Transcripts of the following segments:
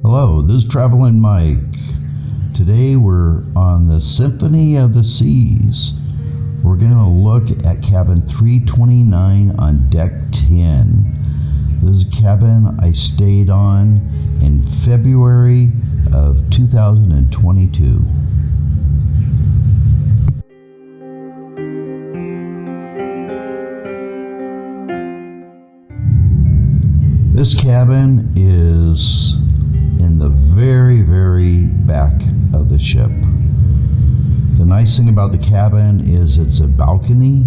Hello, this is Traveling Mike. Today we're on the Symphony of the Seas. We're going to look at cabin 329 on deck 10. This is a cabin I stayed on in February of 2022. This cabin is in the very back of the ship. The nice thing about the cabin is it's a balcony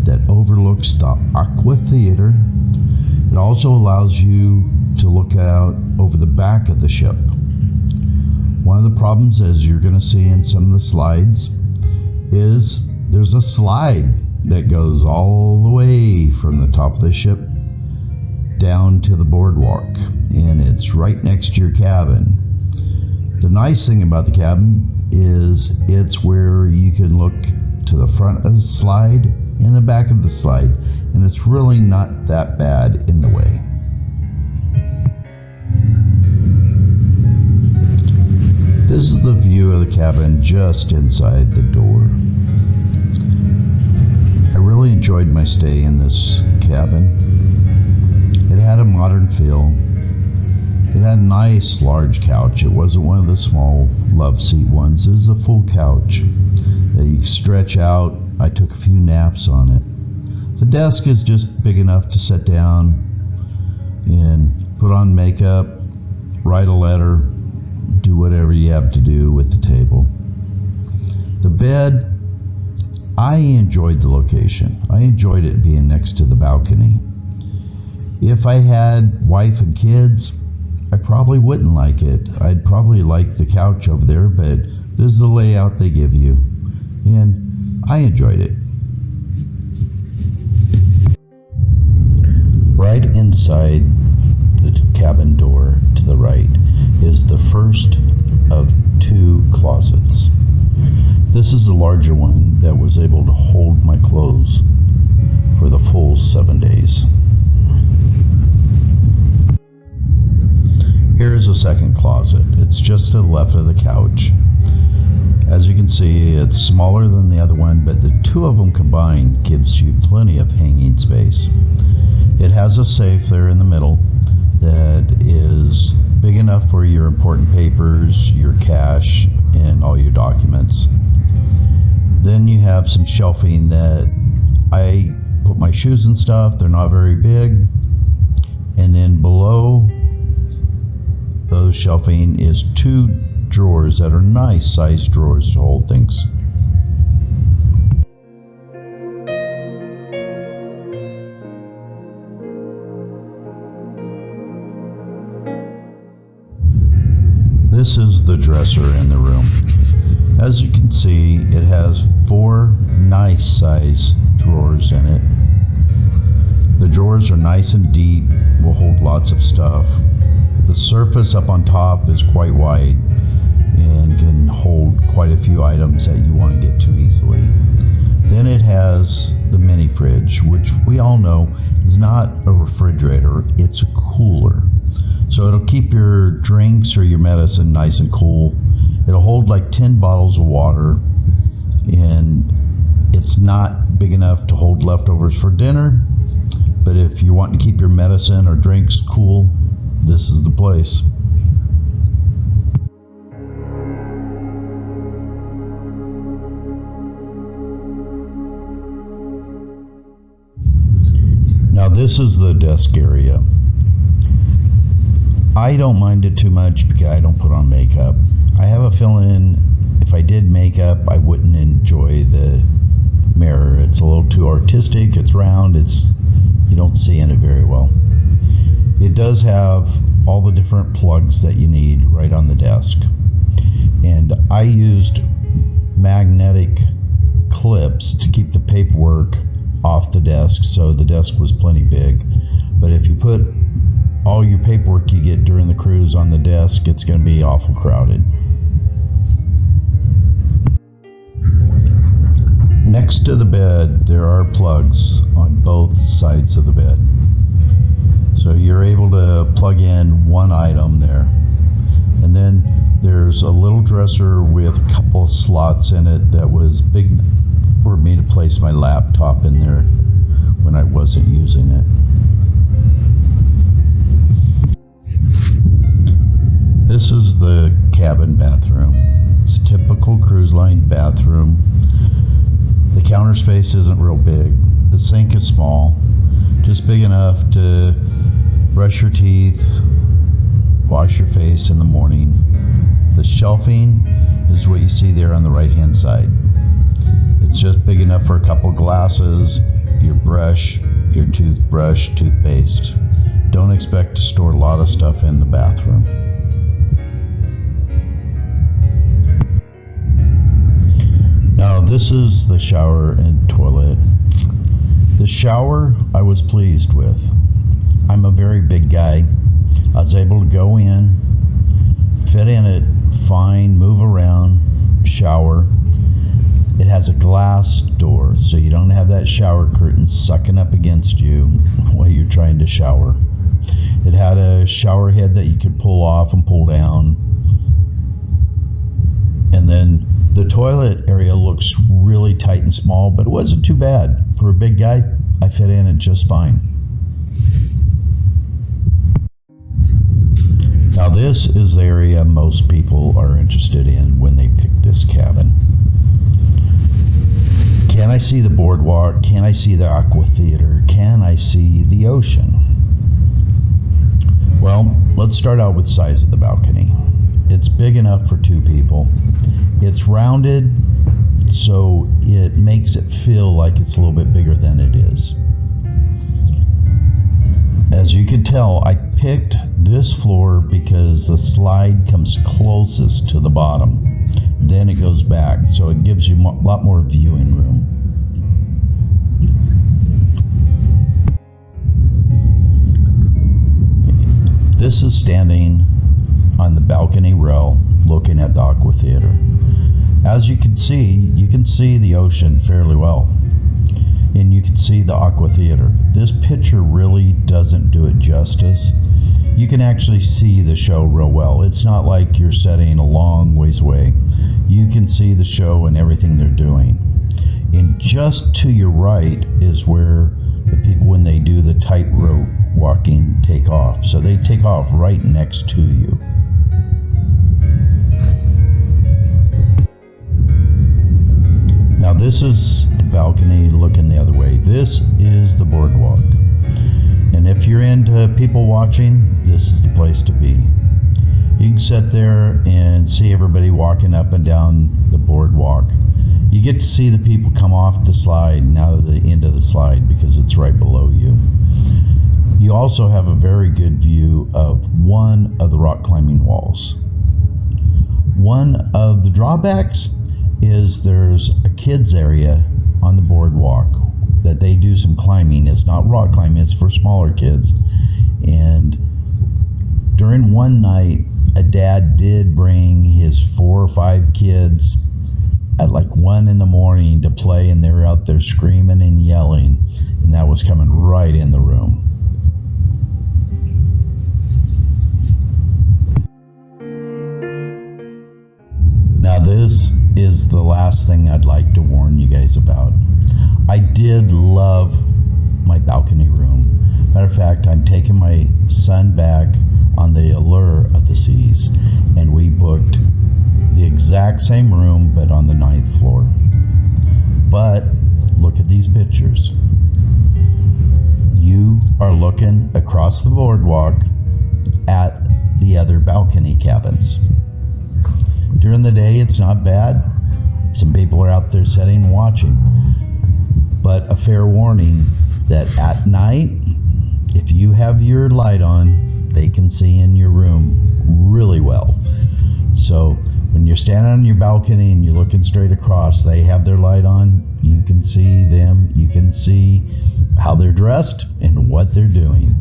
that overlooks the Aqua Theater. It also allows you to look out over the back of the ship. One of the problems, as you're going to see in some of the slides, is there's a slide that goes all the way from the top of the ship down to the boardwalk, and it's right next to your cabin. The nice thing about the cabin is it's where you can look to the front of the slide and the back of the slide, and it's really not that bad in the way. This is the view of the cabin just inside the door. I really enjoyed my stay in this cabin. It had a modern feel. It had a nice large couch. It wasn't one of the small love seat ones. It was a full couch that you could stretch out. I took a few naps on it. The desk is just big enough to sit down and put on makeup, write a letter, do whatever you have to do with the table. The bed, I enjoyed the location. I enjoyed it being next to the balcony. If I had wife and kids, I probably wouldn't like it. I'd probably like the couch over there, but this is the layout they give you, and I enjoyed it. Right inside the cabin door to the right is the first of two closets. This is the larger one that was able to hold my clothes for the full 7 days. Here is a second closet. It's just to the left of the couch. As you can see, it's smaller than the other one, but the two of them combined gives you plenty of hanging space. It has a safe there in the middle that is big enough for your important papers, your cash, and all your documents. Then you have some shelving that I put my shoes and stuff. They're not very big. And then below those shelving is two drawers that are nice sized drawers to hold things. This is the dresser in the room. As you can see, it has four nice sized drawers in it. The drawers are nice and deep, will hold lots of stuff. The surface up on top is quite wide and can hold quite a few items that you want to get to easily. Then it has the mini fridge, which we all know is not a refrigerator, it's a cooler. So it'll keep your drinks or your medicine nice and cool. It'll hold like 10 bottles of water, and it's not big enough to hold leftovers for dinner, but if you want to keep your medicine or drinks cool, this is the place. Now this is the desk area. I don't mind it too much because I don't put on makeup. I have a feeling if I did makeup, I wouldn't enjoy the mirror. It's a little too artistic, it's round, you don't see in it very well. It does have all the different plugs that you need right on the desk. And I used magnetic clips to keep the paperwork off the desk, so the desk was plenty big. But if you put all your paperwork you get during the cruise on the desk, it's going to be awful crowded. Next to the bed, there are plugs on both sides of the bed. So you're able to plug in one item there. And then there's a little dresser with a couple of slots in it that was big for me to place my laptop in there when I wasn't using it. This is the cabin bathroom. It's a typical cruise line bathroom. The counter space isn't real big. The sink is small, just big enough to brush your teeth, wash your face in the morning. The shelving is what you see there on the right hand side. It's just big enough for a couple glasses, your brush, your toothbrush, toothpaste. Don't expect to store a lot of stuff in the bathroom. Now this is the shower and toilet. The shower I was pleased with. I'm a very big guy. I was able to go in, fit in it fine, move around, shower. It has a glass door, so you don't have that shower curtain sucking up against you while you're trying to shower. It had a shower head that you could pull off and pull down. And then the toilet area looks really tight and small, but it wasn't too bad. For a big guy, I fit in it just fine. Now this is the area most people are interested in when they pick this cabin. Can I see the boardwalk? Can I see the aqua theater? Can I see the ocean? Well, let's start out with size of the balcony. It's big enough for 2 people. It's rounded, so it makes it feel like it's a little bit bigger than it is. As you can tell, I picked this floor because the slide comes closest to the bottom. Then it goes back, so it gives you a lot more viewing room. This is standing on the balcony rail looking at the aqua theater. As you can see the ocean fairly well, and you can see the aqua theater. This picture really doesn't do it justice. You can actually see the show real well. It's not like you're sitting a long ways away. You can see the show and everything they're doing. And just to your right is where the people, when they do the tightrope walking, take off. So they take off right next to you. Now this is the balcony looking the other way. This is the boardwalk. And if you're into people watching, this is the place to be. You can sit there and see everybody walking up and down the boardwalk. You get to see the people come off the slide and out of the end of the slide because it's right below you. You also have a very good view of one of the rock climbing walls. One of the drawbacks is there's a kids area on the boardwalk that they do some climbing. It's not rock climbing, it's for smaller kids. And during one night, a dad did bring his 4 or 5 kids at like 1 in the morning to play, and they were out there screaming and yelling, and that was coming right in the room. Now this is the last thing I'd like to warn you guys about. I did love my balcony room. Matter of fact, I'm taking my son back on the Allure of the Seas, and we booked the exact same room but on the 9th floor. But look at these pictures. You are looking across the boardwalk at the other balcony cabins. During the day, it's not bad. Some people are out there sitting and watching. But a fair warning that at night, if you have your light on, they can see in your room really well. So when you're standing on your balcony and you're looking straight across, they have their light on, you can see them, you can see how they're dressed and what they're doing.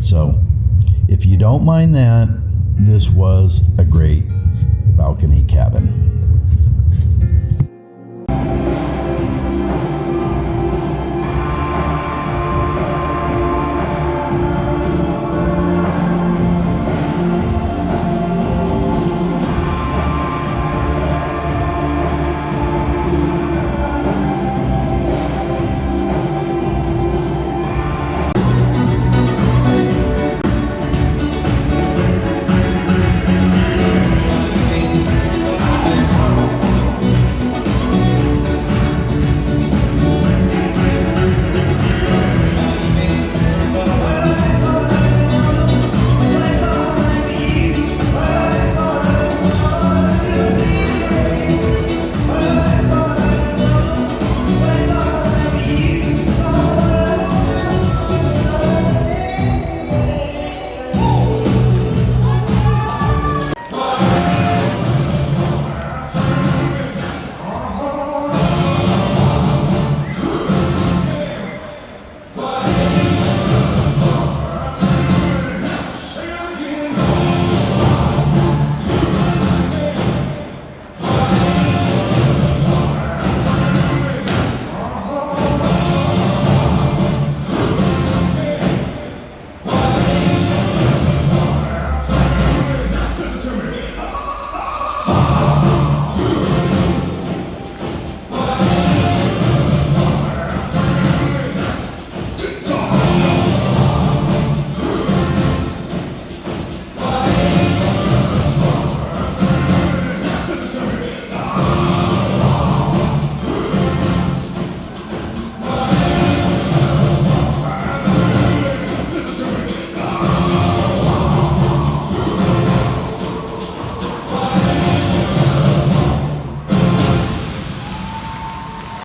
So if you don't mind that, this was a great balcony cabin.